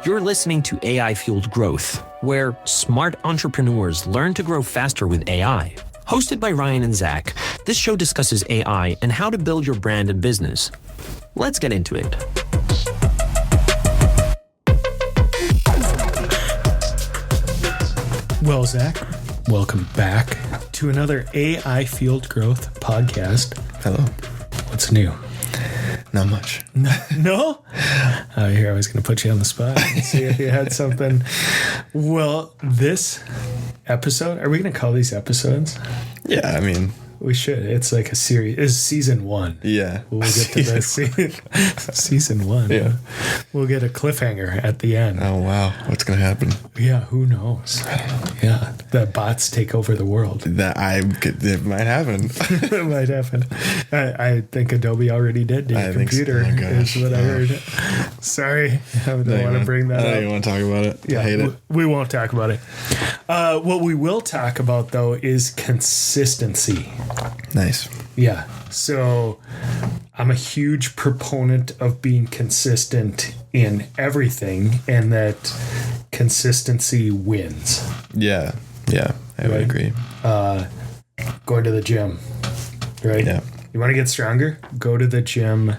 You're listening to AI Fueled Growth, where smart entrepreneurs learn to grow faster with AI. Hosted by Ryan and Zach, this show discusses AI and how to build your brand and business. Let's get into it. Well, Zach, welcome back to another AI Fueled Growth podcast. Hello. What's new? Not much. No? Here, I was going to put you on the spot and see if you had something. Well, this episode, are we going to call these episodes? Yeah, I mean, we should. It's like a series. It's season 1. Yeah. We'll get to that season 1. Yeah. We'll get a cliffhanger at the end. Oh, wow. What's going to happen? Yeah, who knows? Yeah, the bots take over the world. It might happen. It might happen. I think Adobe already did to your computer, is what I heard. Sorry, I don't want to bring that up. I don't even want to talk about it. Yeah, I hate it. We won't talk about it. What we will talk about, though, is consistency. Nice. Yeah. So I'm a huge proponent of being consistent in everything, and that consistency wins. Yeah. Yeah. I would agree. Going to the gym, right? Yeah. You want to get stronger? Go to the gym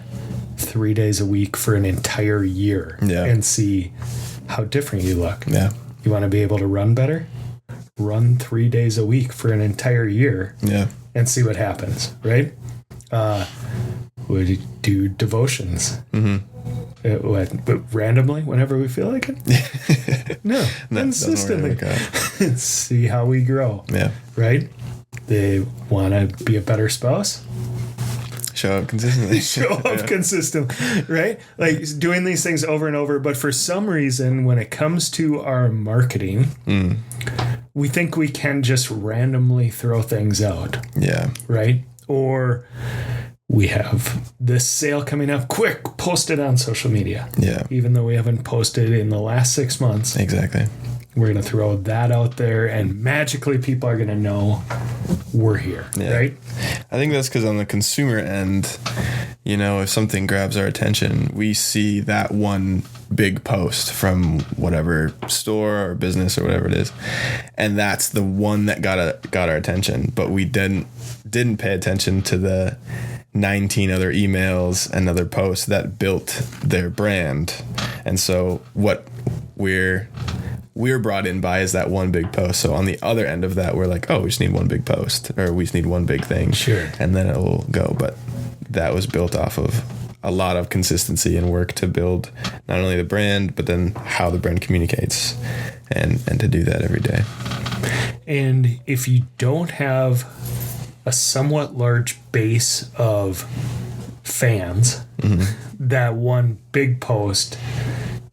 3 days a week for an entire year and see how different you look. Yeah. You want to be able to run better? Run 3 days a week for an entire year. Yeah. And see what happens, right? We do devotions. Mm-hmm. But randomly, whenever we feel like it? No, consistently. See how we grow. Yeah. Right? They want to be a better spouse? Show up consistently. Show up consistently, right? Like doing these things over and over. But for some reason, when it comes to our marketing, we think we can just randomly throw things out. Yeah. Right? Or we have this sale coming up. Quick, post it on social media. Yeah. Even though we haven't posted in the last 6 months. Exactly. We're going to throw that out there, and magically people are going to know we're here, right? I think that's because on the consumer end, if something grabs our attention, we see that one big post from whatever store or business or whatever it is, and that's the one that got our attention. But we didn't pay attention to the 19 other emails and other posts that built their brand. And so what we're brought in by is that one big post. So on the other end of that, we're like, oh, we just need one big post, or we just need one big thing. Sure. And then it will go. But that was built off of a lot of consistency and work to build not only the brand, but then how the brand communicates, and to do that every day. And if you don't have a somewhat large base of fans, that one big post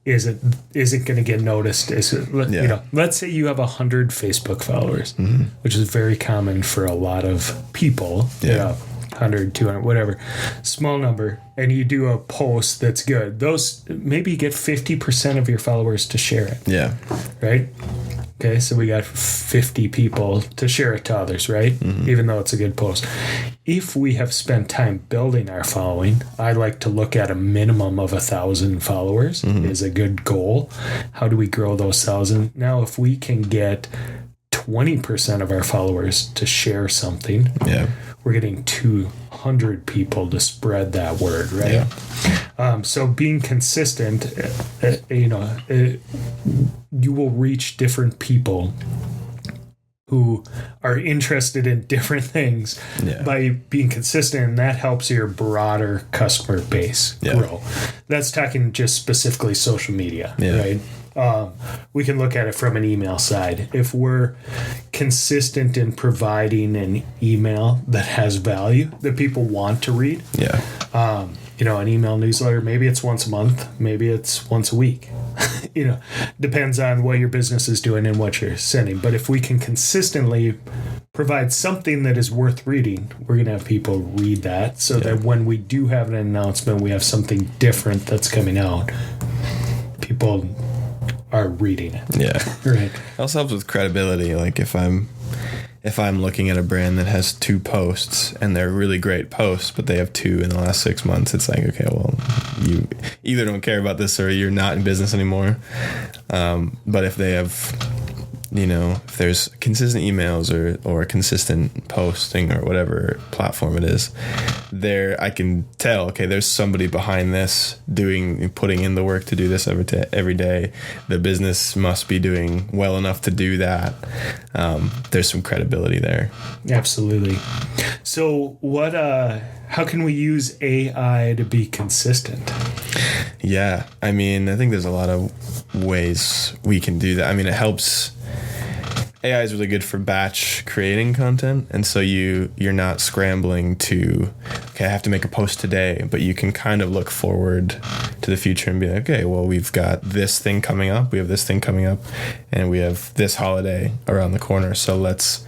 isn't going to get noticed. Let's say you have 100 Facebook followers, which is very common for a lot of people. 100, 200, whatever, small number, and you do a post that's good. Those, maybe you get 50% of your followers to share it. Yeah. Right? Okay, so we got 50 people to share it to others, right? Even though it's a good post. If we have spent time building our following, I like to look at a minimum of 1,000 followers is a good goal. How do we grow those 1,000? Now, if we can get 20% of our followers to share something, we're getting 200 people to spread that word, right? Yeah. So being consistent, you will reach different people who are interested in different things by being consistent, and that helps your broader customer base grow. That's talking just specifically social media, right? We can look at it from an email side. If we're consistent in providing an email that has value that people want to read, an email newsletter, maybe it's once a month, maybe it's once a week. Depends on what your business is doing and what you're sending. But if we can consistently provide something that is worth reading, we're going to have people read that, so that when we do have an announcement, we have something different that's coming out. People are reading it. Yeah. Right. It also helps with credibility. Like if if I'm looking at a brand that has 2 posts and they're really great posts, but they have 2 in the last 6 months, it's like, okay, well, you either don't care about this or you're not in business anymore. But if they have, if there's consistent emails or consistent posting or whatever platform it is, I can tell, okay, there's somebody behind this putting in the work to do this every day. The business must be doing well enough to do that. There's some credibility there. Absolutely. So how can we use AI to be consistent? Yeah. I mean, I think there's a lot of ways we can do that. I mean, it helps. AI is really good for batch creating content. And so you're not scrambling to, okay, I have to make a post today, but you can kind of look forward to the future and be like, okay, well, we've got this thing coming up. We have this thing coming up and we have this holiday around the corner. So let's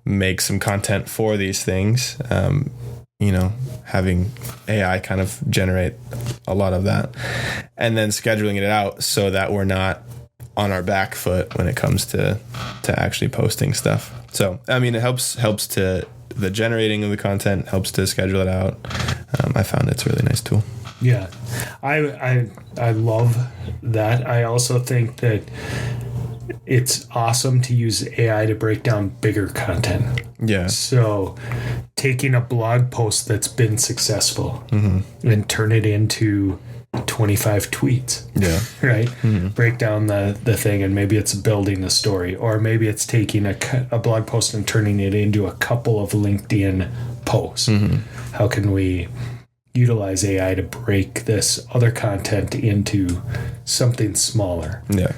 make some content for these things. Having AI kind of generate a lot of that and then scheduling it out so that we're not on our back foot when it comes to actually posting stuff. So, I mean, it helps to the generating of the content, helps to schedule it out. I found it's a really nice tool. Yeah, I love that. I also think that it's awesome to use AI to break down bigger content. Yeah. So taking a blog post that's been successful and turn it into 25 tweets. Yeah. Right? Mm-hmm. Break down the thing, and maybe it's building a story, or maybe it's taking a blog post and turning it into a couple of LinkedIn posts. Mm-hmm. How can we utilize AI to break this other content into something smaller? Yeah.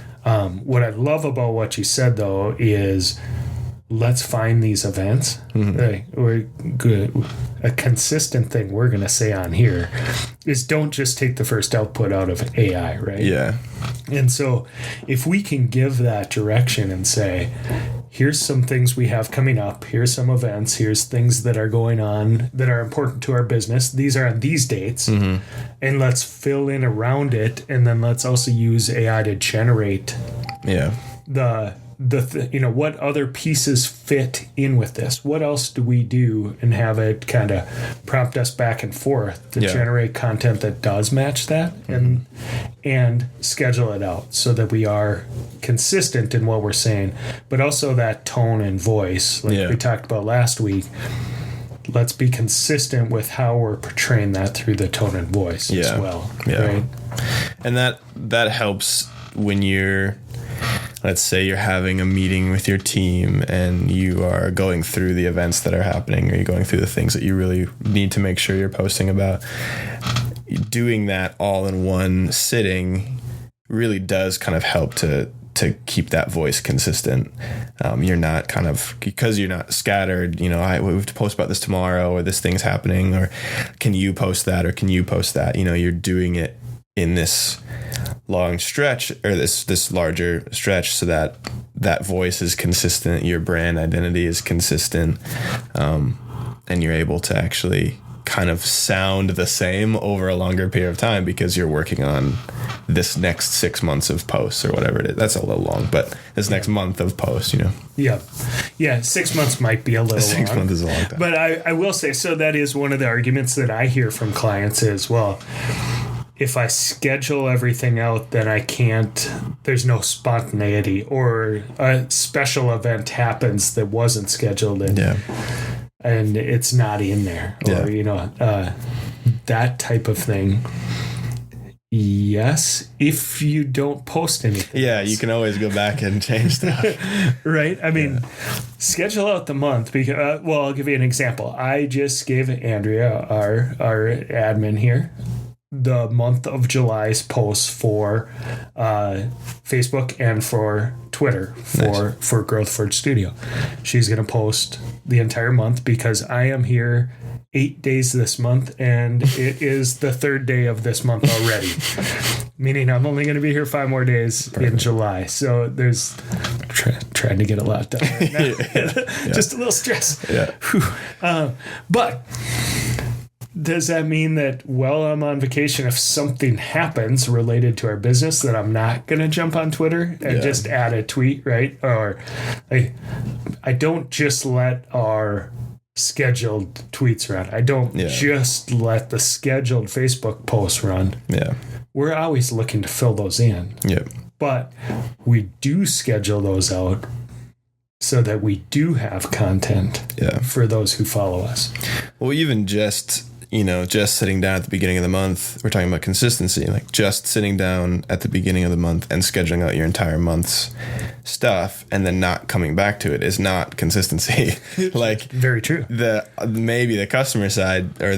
What I love about what you said, though, is let's find these events. Mm-hmm. We're good. A consistent thing we're going to say on here is don't just take the first output out of AI, right? Yeah. And so if we can give that direction and say, here's some things we have coming up, here's some events, here's things that are going on that are important to our business, these are on these dates, and let's fill in around it, and then let's also use AI to generate what other pieces fit in with this? What else do we do? And have it kind of prompt us back and forth to generate content that does match that and schedule it out so that we are consistent in what we're saying, but also that tone and voice, like we talked about last week. Let's be consistent with how we're portraying that through the tone and voice as well. Yeah. Right? And that helps when let's say you're having a meeting with your team and you are going through the events that are happening, or you're going through the things that you really need to make sure you're posting about. Doing that all in one sitting really does kind of help to keep that voice consistent. You're not because you're not scattered, we have to post about this tomorrow, or this thing's happening, or can you post that, or can you post that? You're doing it in this long stretch, or this larger stretch, so that voice is consistent, your brand identity is consistent, and you're able to actually kind of sound the same over a longer period of time because you're working on this next 6 months of posts or whatever it is. That's a little long, but this next month of posts, Yeah. 6 months might be a little long. 6 months is a long time. But I will say, so that is one of the arguments that I hear from clients is, well, if I schedule everything out, then there's no spontaneity, or a special event happens that wasn't scheduled and it's not in there, or, that type of thing. Yes, if you don't post anything. Yeah, you can always go back and change stuff. Right? I mean, schedule out the month because, I'll give you an example. I just gave Andrea, our admin here, the month of July's posts for Facebook and for Twitter for Growth Forge Studio. She's going to post the entire month because I am here 8 days this month, and it is the third day of this month already. Meaning I'm only going to be here 5 more days in July. So there's trying to get a lot done right now. Just a little stress. Yeah. But does that mean that while I'm on vacation, if something happens related to our business, that I'm not going to jump on Twitter and just add a tweet, right? Or I don't just let our scheduled tweets run. I don't just let the scheduled Facebook posts run. Yeah. We're always looking to fill those in. Yep. But we do schedule those out so that we do have content for those who follow us. Well, even just sitting down at the beginning of the month, we're talking about consistency, like just sitting down at the beginning of the month and scheduling out your entire month's stuff and then not coming back to it is not consistency. Like, very true. Maybe the customer side or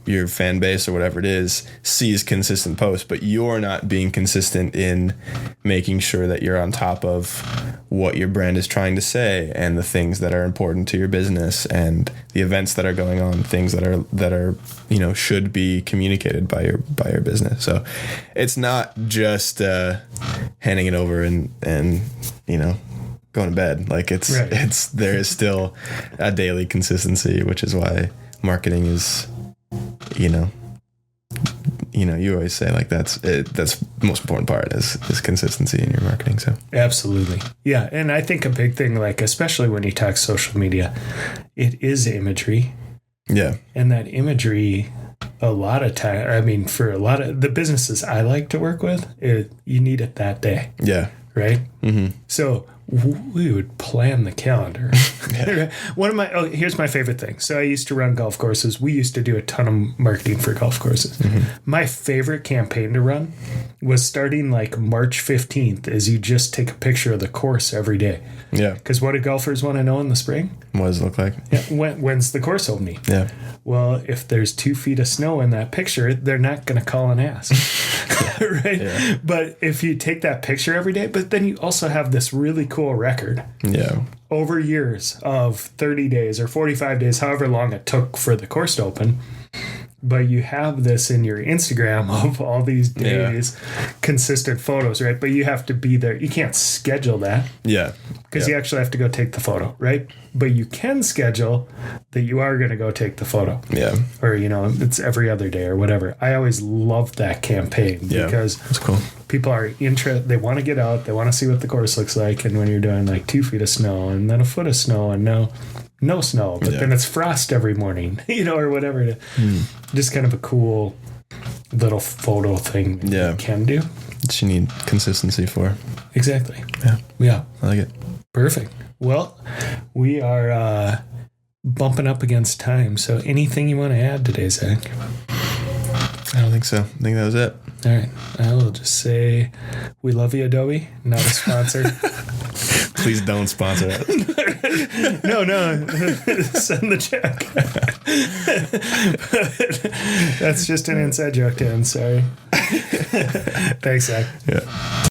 your fan base or whatever it is sees consistent posts, but you're not being consistent in making sure that you're on top of what your brand is trying to say and the things that are important to your business and the events that are going on, things that are should be communicated by your business. So it's not just handing it over and going to bed. Like there is still a daily consistency, which is why marketing is you always say like that's the most important part is consistency in your marketing. So absolutely. Yeah. And I think a big thing, like especially when you talk social media, it is imagery. Yeah. And that imagery, a lot of time, I mean, for a lot of the businesses I like to work with, you need it that day. Yeah. Right? Mm-hmm. So we would plan the calendar. Here's my favorite thing. So I used to run golf courses. We used to do a ton of marketing for golf courses. Mm-hmm. My favorite campaign to run was starting like March 15th is you just take a picture of the course every day. Yeah. Because what do golfers want to know in the spring? What does it look like? Yeah. When's the course opening? Yeah. Well, if there's 2 feet of snow in that picture, they're not going to call and ask. Right? Yeah. But if you take that picture every day, but then you also have this really cool record. Yeah. Over years of 30 days or 45 days, however long it took for the course to open. But you have this in your Instagram of all these days, consistent photos, right? But you have to be there. You can't schedule that. Yeah. Because you actually have to go take the photo, right? But you can schedule that you are going to go take the photo. Yeah. Or, it's every other day or whatever. I always loved that campaign because that's cool. People are interested. They want to get out. They want to see what the course looks like. And when you're doing like 2 feet of snow and then a foot of snow and no snow, but then it's frost every morning, or whatever. Just kind of a cool little photo thing that you can do. That you need consistency for. Exactly. Yeah. I like it. Perfect. Well, we are bumping up against time. So anything you want to add today, Zach? I don't think so. I think that was it. All right. I will just say we love you, Adobe. Not a sponsor. Please don't sponsor us. No. Send the check. That's just an inside joke, Dan. Sorry. Thanks, Zach. Yeah.